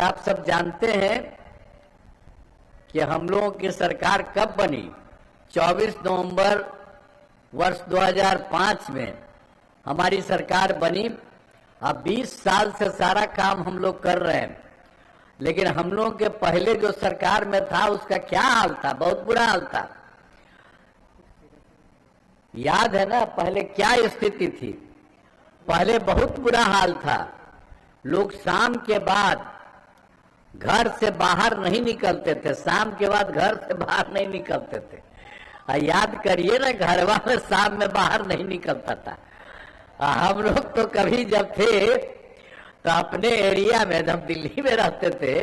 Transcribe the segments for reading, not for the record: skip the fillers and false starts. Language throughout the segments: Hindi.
आप सब जानते हैं कि हम लोगों की सरकार कब बनी? 24 नवंबर वर्ष 2005 में हमारी सरकार बनी। अब 20 साल से सारा काम हम लोग कर रहे हैं, लेकिन हम लोग के पहले जो सरकार में था उसका क्या हाल था? बहुत बुरा हाल था। याद है ना पहले क्या स्थिति थी? पहले बहुत बुरा हाल था। लोग शाम के बाद घर से बाहर नहीं निकलते थे, शाम के बाद घर से बाहर नहीं निकलते थे। याद करिए ना, घर वाले शाम में बाहर नहीं निकलता था। हम लोग तो कभी जब थे तो अपने एरिया में, जब दिल्ली में रहते थे,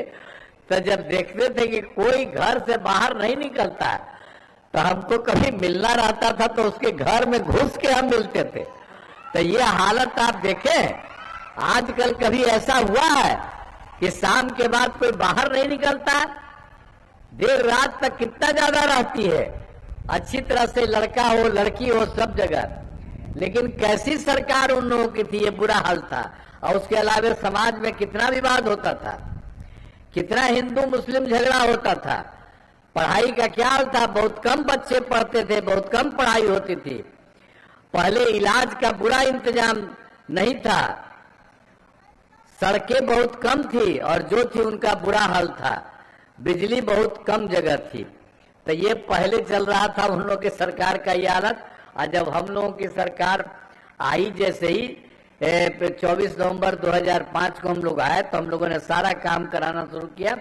तो जब देखते थे कि कोई घर से बाहर नहीं निकलता, तो हमको कभी मिलना रहता था तो उसके घर में घुस के हम मिलते थे। तो ये हालत आप देखें, आजकल कभी ऐसा हुआ है कि शाम के बाद कोई बाहर नहीं निकलता? देर रात तक कितना ज्यादा रहती है, अच्छी तरह से लड़का हो लड़की हो सब जगह। लेकिन कैसी सरकार उन लोगों की थी, ये बुरा हाल था। और उसके अलावा समाज में कितना विवाद होता था, कितना हिंदू मुस्लिम झगड़ा होता था। पढ़ाई का क्या हाल था? बहुत कम बच्चे पढ़ते थे, बहुत कम पढ़ाई होती थी। पहले इलाज का बुरा इंतजाम नहीं था, सड़कें बहुत कम थी और जो थी उनका बुरा हाल था। बिजली बहुत कम जगह थी। तो ये पहले चल रहा था उन लोगों की सरकार का ये हालत। और जब हम लोगों की सरकार आई, जैसे ही 24 नवंबर 2005 को हम लोग आए, तो हम लोगों ने सारा काम कराना शुरू किया।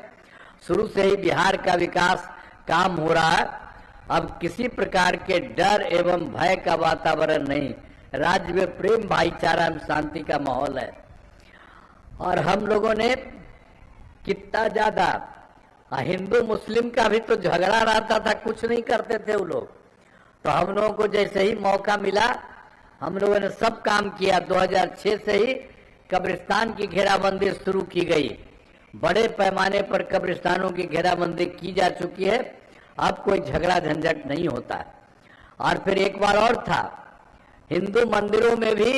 शुरू से ही बिहार का विकास काम हो रहा है। अब किसी प्रकार के डर एवं भय का वातावरण नहीं, राज्य में प्रेम भाईचारा एवं शांति का माहौल है। और हम लोगों ने कितना ज्यादा, हिंदू मुस्लिम का भी तो झगड़ा रहता था, कुछ नहीं करते थे वो लोग। तो हम लोगों को जैसे ही मौका मिला, हम लोगों ने सब काम किया। 2006 से ही कब्रिस्तान की घेराबंदी शुरू की गई। बड़े पैमाने पर कब्रिस्तानों की घेराबंदी की जा चुकी है। अब कोई झगड़ा झंझट नहीं होता। और फिर एक बार और था, हिंदू मंदिरों में भी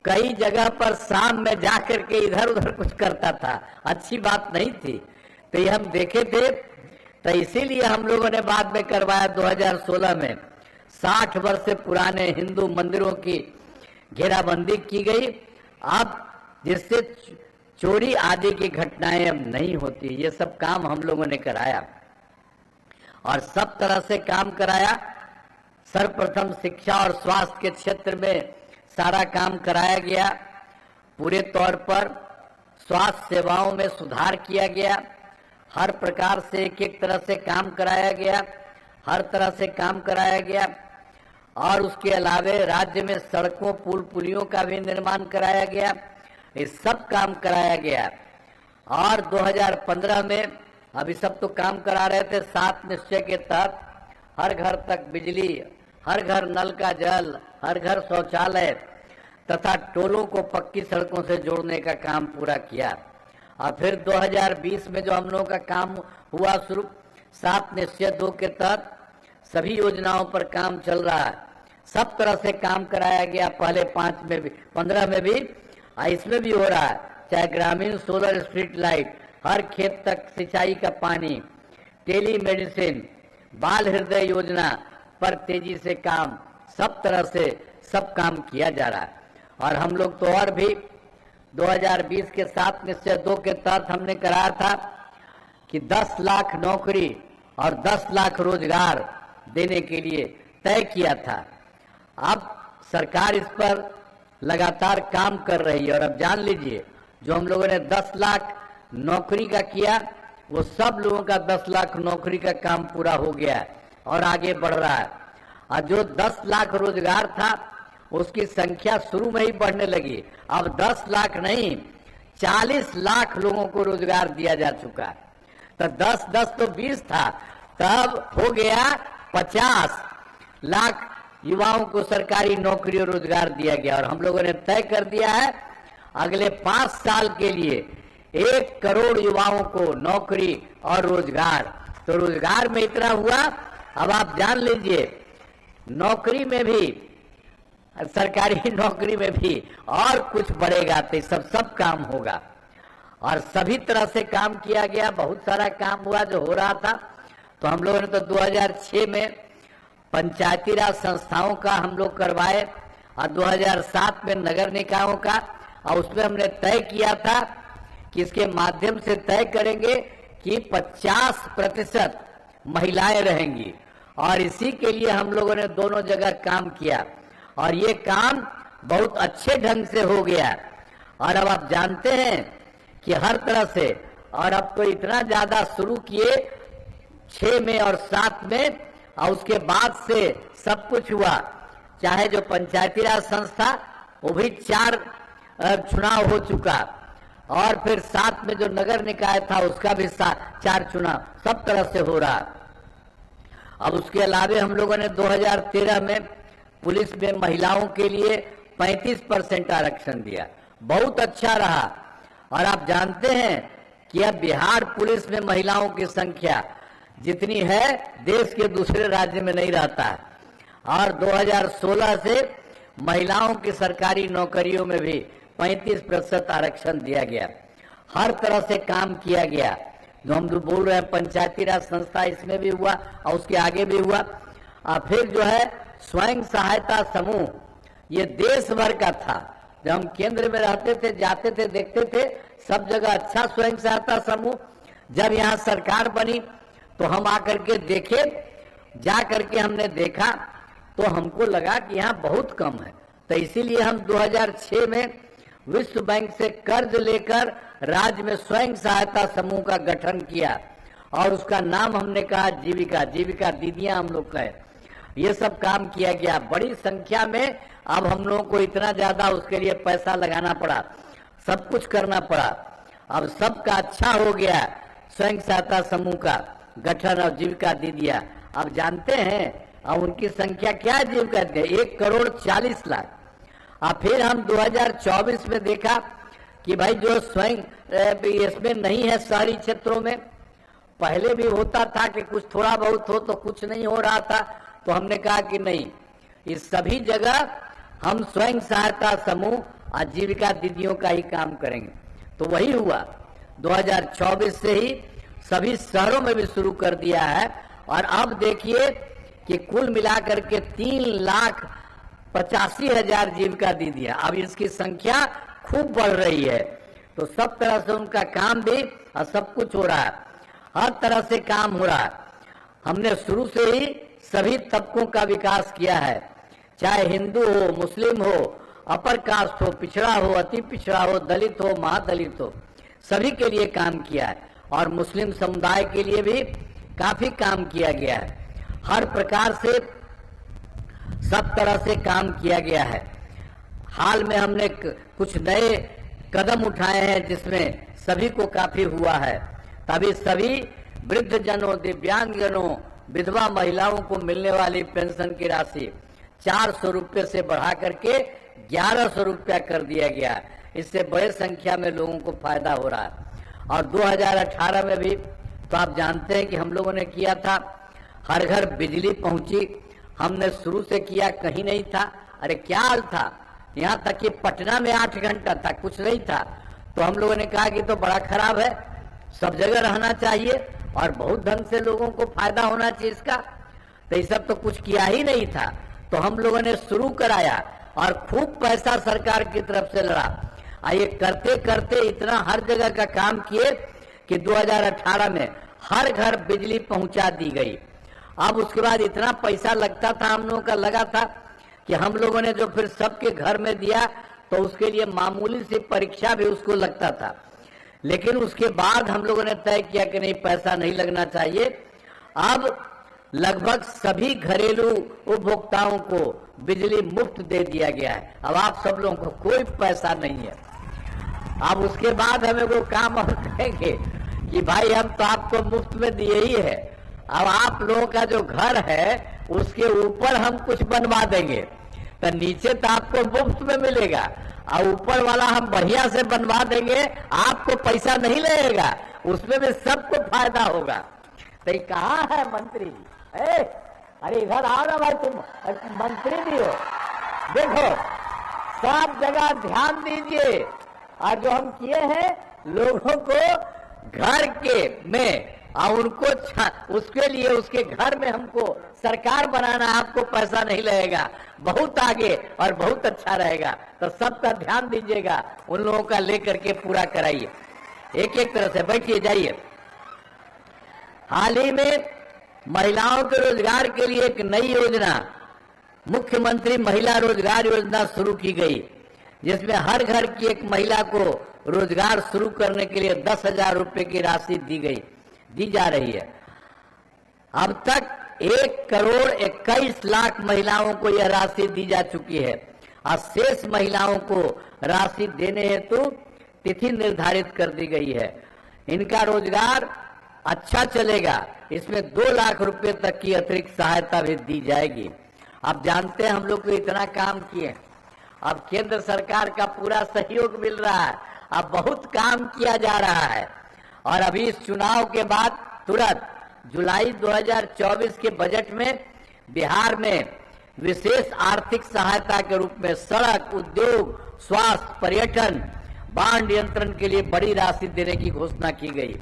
कई जगह पर शाम में जाकर के इधर उधर कुछ करता था, अच्छी बात नहीं थी। तो ये हम देखे थे। तो इसीलिए हम लोगों ने बाद में करवाया 2016 में 60 वर्ष से पुराने हिंदू मंदिरों की घेराबंदी की गई। अब जिससे चोरी आदि की घटनाएं अब नहीं होती। ये सब काम हम लोगों ने कराया और सब तरह से काम कराया। सर्वप्रथम शिक्षा और स्वास्थ्य के क्षेत्र में सारा काम कराया गया। पूरे तौर पर स्वास्थ्य सेवाओं में सुधार किया गया। हर प्रकार से एक एक तरह से काम कराया गया, हर तरह से काम कराया गया। और उसके अलावे राज्य में सड़कों पुल पुलियों का भी निर्माण कराया गया। ये सब काम कराया गया। और 2015 में अभी सब तो काम करा रहे थे 7 निश्चय के तहत, हर घर तक बिजली, हर घर नल का जल, हर घर शौचालय तथा टोलों को पक्की सड़कों से जोड़ने का काम पूरा किया। और फिर 2020 में जो हम लोगों का काम हुआ शुरू, 7 निश्चय 2 के तहत सभी योजनाओं पर काम चल रहा है। सब तरह से काम कराया गया। पहले 5 में भी, 15 में भी, इसमें भी हो रहा है। चाहे ग्रामीण सोलर स्ट्रीट लाइट, हर खेत तक सिंचाई का पानी, टेली मेडिसिन, बाल हृदय योजना पर तेजी से काम, सब तरह से सब काम किया जा रहा है। और हम लोग तो और भी 2020 के 7 निश्चय 2 के तहत हमने कराया था कि 10 लाख नौकरी और 10 लाख रोजगार देने के लिए तय किया था। अब सरकार इस पर लगातार काम कर रही है। और अब जान लीजिए, जो हम लोगों ने 10 लाख नौकरी का किया, वो सब लोगों का 10 लाख नौकरी का काम पूरा हो गया है और आगे बढ़ रहा है। और जो 10 लाख रोजगार था, उसकी संख्या शुरू में ही बढ़ने लगी। अब 10 लाख नहीं, 40 लाख लोगों को रोजगार दिया जा चुका है। तो 10-10 तो 20 था, तब हो गया 50 लाख युवाओं को सरकारी नौकरी और रोजगार दिया गया। और हम लोगों ने तय कर दिया है अगले 5 साल के लिए 1 करोड़ युवाओं को नौकरी और रोजगार। तो रोजगार में इतना हुआ। अब आप जान लीजिए, नौकरी में भी, सरकारी नौकरी में भी और कुछ बढ़ेगा तो सब काम होगा। और सभी तरह से काम किया गया, बहुत सारा काम हुआ जो हो रहा था। तो हम लोगों ने तो 2006 में पंचायती राज संस्थाओं का हम लोग करवाए और 2007 में नगर निकायों का, और उसमें हमने तय किया था कि इसके माध्यम से तय करेंगे कि 50% महिलाएं रहेंगी, और इसी के लिए हम लोगों ने दोनों जगह काम किया और ये काम बहुत अच्छे ढंग से हो गया। और अब आप जानते हैं कि हर तरह से, और अब तो इतना ज्यादा शुरू किए 6 में और 7 में, और उसके बाद से सब कुछ हुआ। चाहे जो पंचायती राज संस्था, वो भी 4 चुनाव हो चुका, और फिर 7 में जो नगर निकाय था उसका भी 4 चुनाव, सब तरह से हो रहा। अब उसके अलावे हम लोगों ने 2013 में पुलिस में महिलाओं के लिए 35% आरक्षण दिया, बहुत अच्छा रहा। और आप जानते हैं कि अब बिहार पुलिस में महिलाओं की संख्या जितनी है देश के दूसरे राज्य में नहीं रहता है। और 2016 से महिलाओं की सरकारी नौकरियों में भी 35% आरक्षण दिया गया। हर तरह से काम किया गया, जो हम बोल रहे हैं पंचायती राज संस्था, इसमें भी हुआ और उसके आगे भी हुआ। और फिर जो है स्वयं सहायता समूह, ये देश भर का था। जब हम केंद्र में रहते थे, जाते थे, देखते थे सब जगह अच्छा स्वयं सहायता समूह। जब यहाँ सरकार बनी तो हम आकर के देखे, जा करके हमने देखा तो हमको लगा कि यहाँ बहुत कम है। तो इसीलिए हम 2006 में विश्व बैंक से कर्ज लेकर राज्य में स्वयं सहायता समूह का गठन किया, और उसका नाम हमने कहा जीविका। जीविका दीदियां हम लोग कहे, ये सब काम किया गया बड़ी संख्या में। अब हम लोगों को इतना ज्यादा उसके लिए पैसा लगाना पड़ा, सब कुछ करना पड़ा। अब सबका अच्छा हो गया, स्वयं सहायता समूह का गठन और जीविका दीदियां। अब जानते हैं अब उनकी संख्या क्या है जीविका, 1,40,00,000। और फिर हम 2024 में देखा कि भाई जो स्वयं इसमें नहीं है शहरी क्षेत्रों में, पहले भी होता था कि कुछ थोड़ा बहुत हो तो कुछ नहीं हो रहा था। तो हमने कहा कि नहीं, इस सभी जगह हम स्वयं सहायता समूह आजीविका दीदियों का ही काम करेंगे। तो वही हुआ, 2024 से ही सभी शहरों में भी शुरू कर दिया है। और अब देखिए कि कुल मिलाकर के 3,85,000 जीविका दीदियां, अब इसकी संख्या खूब बढ़ रही है। तो सब तरह से उनका काम भी और सब कुछ हो रहा है, हर तरह से काम हो रहा है। हमने शुरू से ही सभी तबकों का विकास किया है, चाहे हिंदू हो, मुस्लिम हो, अपर कास्ट हो, पिछड़ा हो, अति पिछड़ा हो, दलित हो, महादलित हो, सभी के लिए काम किया है। और मुस्लिम समुदाय के लिए भी काफी काम किया गया है। हर प्रकार से सब तरह से काम किया गया है। हाल में हमने कुछ नए कदम उठाए हैं जिसमें सभी को काफी हुआ है। तभी सभी वृद्ध जनों, दिव्यांग जनों, विधवा महिलाओं को मिलने वाली पेंशन की राशि 400 रुपये से बढ़ा करके 1100 रुपया कर दिया गया। इससे बड़े संख्या में लोगों को फायदा हो रहा है। और 2018 में भी तो आप जानते हैं कि हम लोगों ने किया था, हर घर बिजली पहुंची। हमने शुरू से किया, कहीं नहीं था, अरे क्या हाल था, यहाँ तक कि पटना में 8 घंटा था, कुछ नहीं था। तो हम लोगों ने कहा कि तो बड़ा खराब है, सब जगह रहना चाहिए और बहुत ढंग से लोगों को फायदा होना चाहिए इसका। तो ये सब तो कुछ किया ही नहीं था, तो हम लोगों ने शुरू कराया और खूब पैसा सरकार की तरफ से लड़ा। ये करते करते इतना हर जगह का काम किए कि 2018 में हर घर बिजली पहुंचा दी गई। अब उसके बाद इतना पैसा लगता था, हम लोगों का लगा था कि हम लोगों ने जो फिर सबके घर में दिया तो उसके लिए मामूली सी परीक्षा भी उसको लगता था। लेकिन उसके बाद हम लोगों ने तय किया कि नहीं, पैसा नहीं लगना चाहिए। अब लगभग सभी घरेलू उपभोक्ताओं को बिजली मुफ्त दे दिया गया है। अब आप सब लोगों को कोई पैसा नहीं है। अब उसके बाद हमें वो काम और कहेंगे कि भाई हम तो आपको मुफ्त में दिए ही है, अब आप लोगों का जो घर है उसके ऊपर हम कुछ बनवा देंगे, तो नीचे तो आपको मुफ्त में मिलेगा और ऊपर वाला हम बढ़िया से बनवा देंगे, आपको पैसा नहीं लगेगा, उसमें भी सबको फायदा होगा। तो कहाँ है मंत्री जी? अरे इधर आओ ना भाई, तुम मंत्री भी हो, देखो सब जगह ध्यान दीजिए। और जो हम किए हैं लोगों को घर के में और उनको उसके लिए उसके घर में हमको सरकार बनाना, आपको पैसा नहीं लगेगा, बहुत आगे और बहुत अच्छा रहेगा। तो सबका ध्यान दीजिएगा, उन लोगों का लेकर के पूरा कराइए, एक एक तरह से बैठिए जाइए। हाल ही में महिलाओं के रोजगार के लिए एक नई योजना, मुख्यमंत्री महिला रोजगार योजना शुरू की गई, जिसमें हर घर की एक महिला को रोजगार शुरू करने के लिए 10,000 रुपए की राशि दी जा रही है। अब तक 1,21,00,000 महिलाओं को यह राशि दी जा चुकी है और शेष महिलाओं को राशि देने हेतु तिथि निर्धारित कर दी गई है। इनका रोजगार अच्छा चलेगा, इसमें 2 लाख रुपए तक की अतिरिक्त सहायता भी दी जाएगी। आप जानते हैं हम लोग को इतना काम किए, अब केंद्र सरकार का पूरा सहयोग मिल रहा है, अब बहुत काम किया जा रहा है। और अभी इस चुनाव के बाद तुरंत जुलाई 2024 के बजट में बिहार में विशेष आर्थिक सहायता के रूप में सड़क, उद्योग, स्वास्थ्य, पर्यटन, बाढ़ नियंत्रण के लिए बड़ी राशि देने की घोषणा की गई।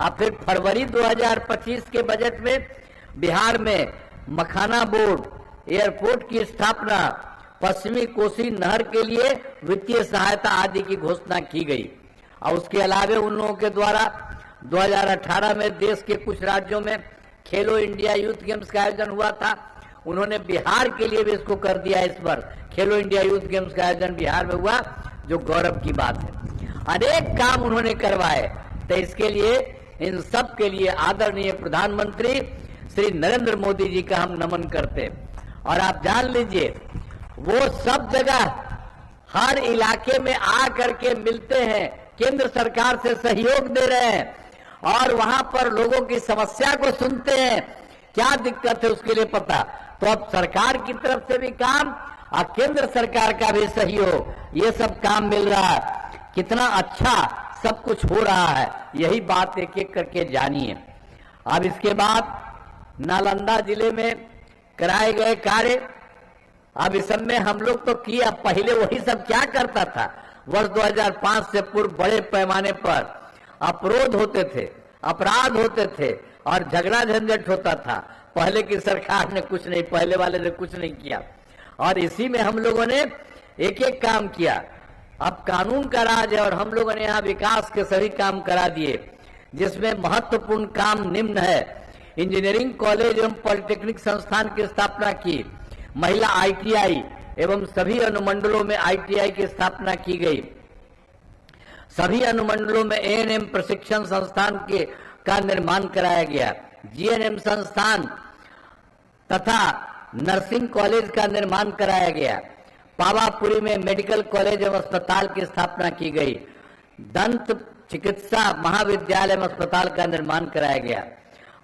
अब फिर फरवरी 2025 के बजट में बिहार में मखाना बोर्ड, एयरपोर्ट की स्थापना, पश्चिमी कोसी नहर के लिए वित्तीय सहायता आदि की घोषणा की गई। और उसके अलावा उन लोगों के द्वारा 2018 में देश के कुछ राज्यों में खेलो इंडिया यूथ गेम्स का आयोजन हुआ था, उन्होंने बिहार के लिए भी इसको कर दिया। इस बार खेलो इंडिया यूथ गेम्स का आयोजन बिहार में हुआ, जो गौरव की बात है। अनेक काम उन्होंने करवाए, तो इसके लिए इन सब के लिए आदरणीय प्रधानमंत्री श्री नरेंद्र मोदी जी का हम नमन करते। और आप जान लीजिए, वो सब जगह हर इलाके में आ करके मिलते हैं, केंद्र सरकार से सहयोग दे रहे हैं और वहां पर लोगों की समस्या को सुनते हैं, क्या दिक्कत है उसके लिए पता। तो अब सरकार की तरफ से भी काम और केंद्र सरकार का भी सहयोग, ये सब काम मिल रहा है, कितना अच्छा सब कुछ हो रहा है, यही बात एक एक करके जानिए। अब इसके बाद नालंदा जिले में कराए गए कार्य, अब इस समय हम लोग तो किया, पहले वही सब क्या करता था, वर्ष 2005 से पूर्व बड़े पैमाने पर अपराध होते थे, अपराध होते थे और झगड़ा झंझट होता था। पहले की सरकार ने कुछ नहीं, पहले वाले ने कुछ नहीं किया और इसी में हम लोगों ने एक एक काम किया। अब कानून का राज है और हम लोगों ने यहाँ विकास के सभी काम करा दिए, जिसमें महत्वपूर्ण काम निम्न है। इंजीनियरिंग कॉलेज एवं पॉलिटेक्निक संस्थान की स्थापना की, महिला ITI एवं सभी अनुमंडलों में ITI की स्थापना की गई। सभी अनुमंडलों में ANM प्रशिक्षण संस्थान का निर्माण कराया गया। GNM संस्थान तथा नर्सिंग कॉलेज का निर्माण कराया गया। पावापुरी में मेडिकल कॉलेज एवं अस्पताल की स्थापना की गई। दंत चिकित्सा महाविद्यालय एवं अस्पताल का निर्माण कराया गया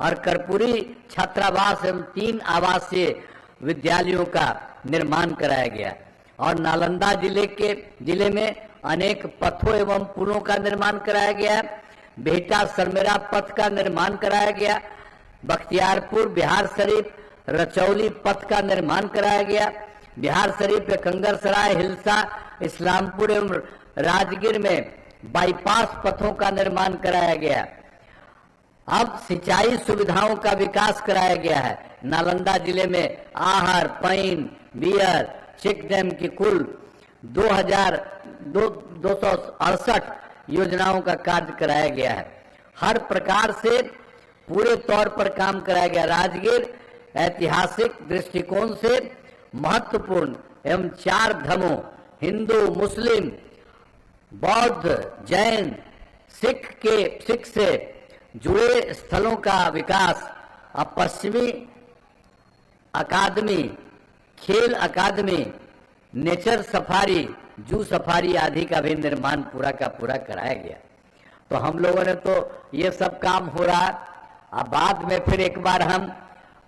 और कर्पूरी छात्रावास एवं 3 आवासीय विद्यालयों का निर्माण कराया गया। और नालंदा जिले में अनेक पथों एवं पुलों का निर्माण कराया गया। बेहटा सरमेरा पथ का निर्माण कराया गया। बख्तियारपुर बिहार शरीफ रचौली पथ का निर्माण कराया गया। बिहार शरीफ कंगरसराय, हिलसा, इस्लामपुर एवं राजगीर में बाईपास पथों का निर्माण कराया गया। अब सिंचाई सुविधाओं का विकास कराया गया है। नालंदा जिले में आहर, पैन, बियर, चेक डैम की कुल 2,268 योजनाओं का कार्य कराया गया है। हर प्रकार से पूरे तौर पर काम कराया गया। राजगीर ऐतिहासिक दृष्टिकोण से महत्वपूर्ण एवं 4 धर्मों हिंदू, मुस्लिम, बौद्ध, जैन, सिख से जुड़े स्थलों का विकास, अब पश्चिमी अकादमी, खेल अकादमी, नेचर सफारी, जू सफारी आदि का भी निर्माण पूरा का पूरा कराया गया। तो हम लोगों ने तो ये सब काम हो रहा। अब बाद में फिर एक बार हम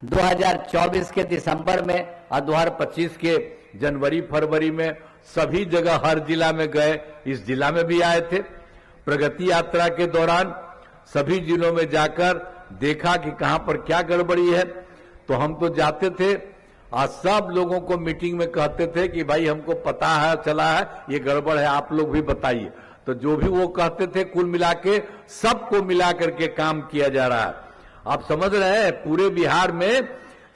2024 के दिसंबर में और 2025 के जनवरी फरवरी में सभी जगह हर जिला में गए। इस जिला में भी आए थे। प्रगति यात्रा के दौरान सभी जिलों में जाकर देखा कि कहां पर क्या गड़बड़ी है। तो हम तो जाते थे और सब लोगों को मीटिंग में कहते थे कि भाई हमको पता है, चला है, ये गड़बड़ है, आप लोग भी बताइए। तो जो भी वो कहते थे कुल मिला के सबको मिला करके काम किया जा रहा है। आप समझ रहे हैं पूरे बिहार में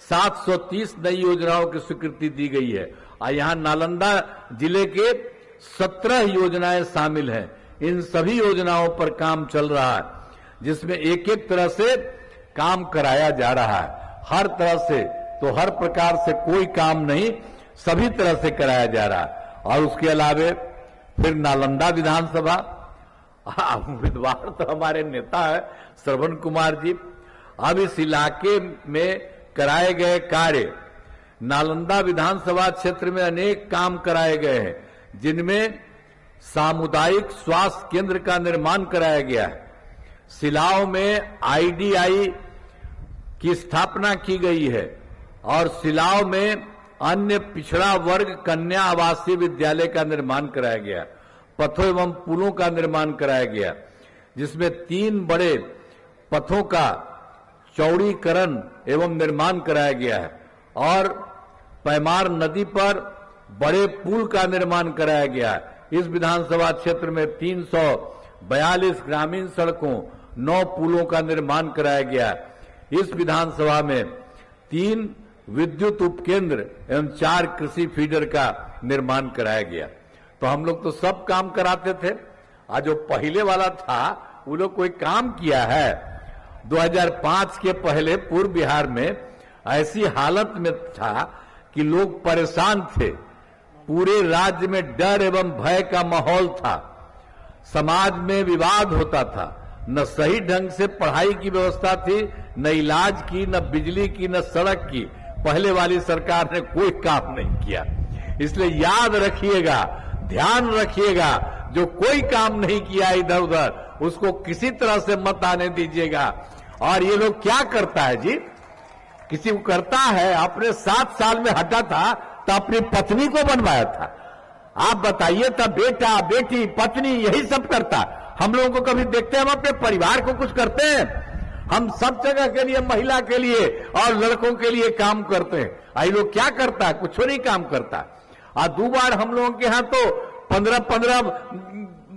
730 नई योजनाओं की स्वीकृति दी गई है और यहाँ नालंदा जिले के 17 योजनाएं शामिल हैं। इन सभी योजनाओं पर काम चल रहा है जिसमें एक एक तरह से काम कराया जा रहा है। हर तरह से तो हर प्रकार से कोई काम नहीं, सभी तरह से कराया जा रहा है। और उसके अलावे फिर नालंदा विधानसभा, उम्मीदवार तो हमारे नेता है श्रवण कुमार जी। अब इस इलाके में कराए गए कार्य, नालंदा विधानसभा क्षेत्र में अनेक काम कराए गए हैं जिनमें सामुदायिक स्वास्थ्य केंद्र का निर्माण कराया गया है। सिलाव में IDI की स्थापना की गई है और सिलाव में अन्य पिछड़ा वर्ग कन्या आवासीय विद्यालय का निर्माण कराया गया। पथों एवं पुलों का निर्माण कराया गया जिसमें 3 बड़े पथों का चौड़ीकरण एवं निर्माण कराया गया है और पैमार नदी पर बड़े पुल का निर्माण कराया गया है। इस विधानसभा क्षेत्र में 342 ग्रामीण सड़कों, 9 पुलों का निर्माण कराया गया है। इस विधानसभा में 3 विद्युत उपकेंद्र एवं 4 कृषि फीडर का निर्माण कराया गया। तो हम लोग तो सब काम कराते थे। आज जो पहले वाला था वो लोग कोई काम किया है? 2005 के पहले पूर्व बिहार में ऐसी हालत में था कि लोग परेशान थे, पूरे राज्य में डर एवं भय का माहौल था, समाज में विवाद होता था, न सही ढंग से पढ़ाई की व्यवस्था थी, न इलाज की, न बिजली की, न सड़क की। पहले वाली सरकार ने कोई काम नहीं किया। इसलिए याद रखिएगा, ध्यान रखिएगा, जो कोई काम नहीं किया इधर उधर उसको किसी तरह से मत आने दीजिएगा। और ये लोग क्या करता है जी, किसी को करता है, अपने 7 साल में हटा था तो अपनी पत्नी को बनवाया था। आप बताइए, तब बेटा बेटी पत्नी यही सब करता। हम लोगों को कभी देखते हैं हम अपने परिवार को कुछ करते हैं? हम सब जगह के लिए, महिला के लिए और लड़कों के लिए काम करते हैं। आई लोग क्या करता है? कुछ नहीं काम करता। और 2 बार हम लोगों के यहाँ तो 15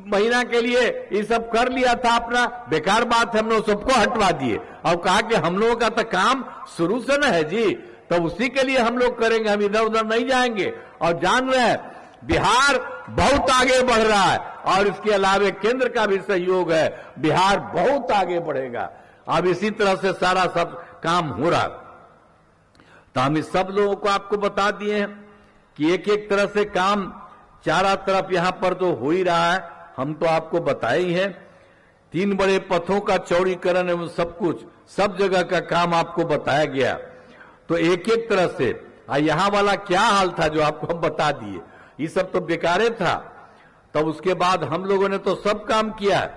महीना के लिए ये सब कर लिया था अपना, बेकार बात है, हम लोग सबको हटवा दिए और कहा कि हम लोगों का तो काम शुरू से न है जी, तो उसी के लिए हम लोग करेंगे, हम इधर उधर नहीं जाएंगे। और जान रहे हैं बिहार बहुत आगे बढ़ रहा है और इसके अलावे केंद्र का भी सहयोग है, बिहार बहुत आगे बढ़ेगा। अब इसी तरह से सारा सब काम हो रहा। तो हम इस सब लोगों को आपको बता दिए हैं कि एक एक तरह से काम चारों तरफ यहां पर तो हो ही रहा है। हम तो आपको बताए ही हैं, 3 बड़े पथों का चौड़ीकरण एवं सब कुछ, सब जगह का काम आपको बताया गया। तो एक एक तरह से यहां वाला क्या हाल था जो आपको हम बता दिए, ये सब तो बेकारे था। तब उसके बाद हम लोगों ने तो सब काम किया।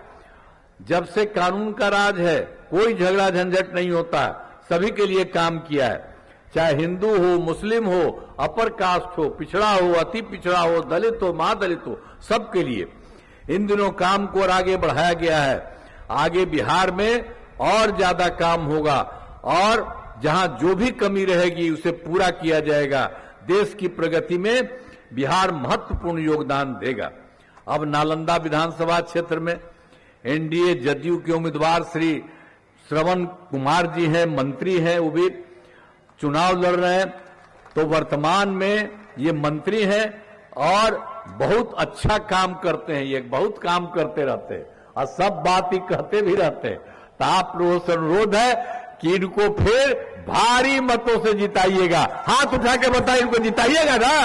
जब से कानून का राज है कोई झगड़ा झंझट नहीं होता, सभी के लिए काम किया है, चाहे हिंदू हो, मुस्लिम हो, अपर कास्ट हो, पिछड़ा हो, अति पिछड़ा हो, दलित हो, महादलित हो, सबके लिए इन दिनों काम को और आगे बढ़ाया गया है। आगे बिहार में और ज्यादा काम होगा और जहां जो भी कमी रहेगी उसे पूरा किया जाएगा। देश की प्रगति में बिहार महत्वपूर्ण योगदान देगा। अब नालंदा विधानसभा क्षेत्र में NDA जदयू के उम्मीदवार श्री श्रवण कुमार जी हैं, मंत्री हैं, वो भी चुनाव लड़ रहे हैं। तो वर्तमान में ये मंत्री हैं और बहुत अच्छा काम करते हैं, ये बहुत काम करते रहते हैं और सब बात ही कहते भी रहते हैं। तो आप लोगों से अनुरोध है कि इनको फिर भारी मतों से जिताइएगा। हाथ उठा के बताइए, इनको जिताइएगा ना?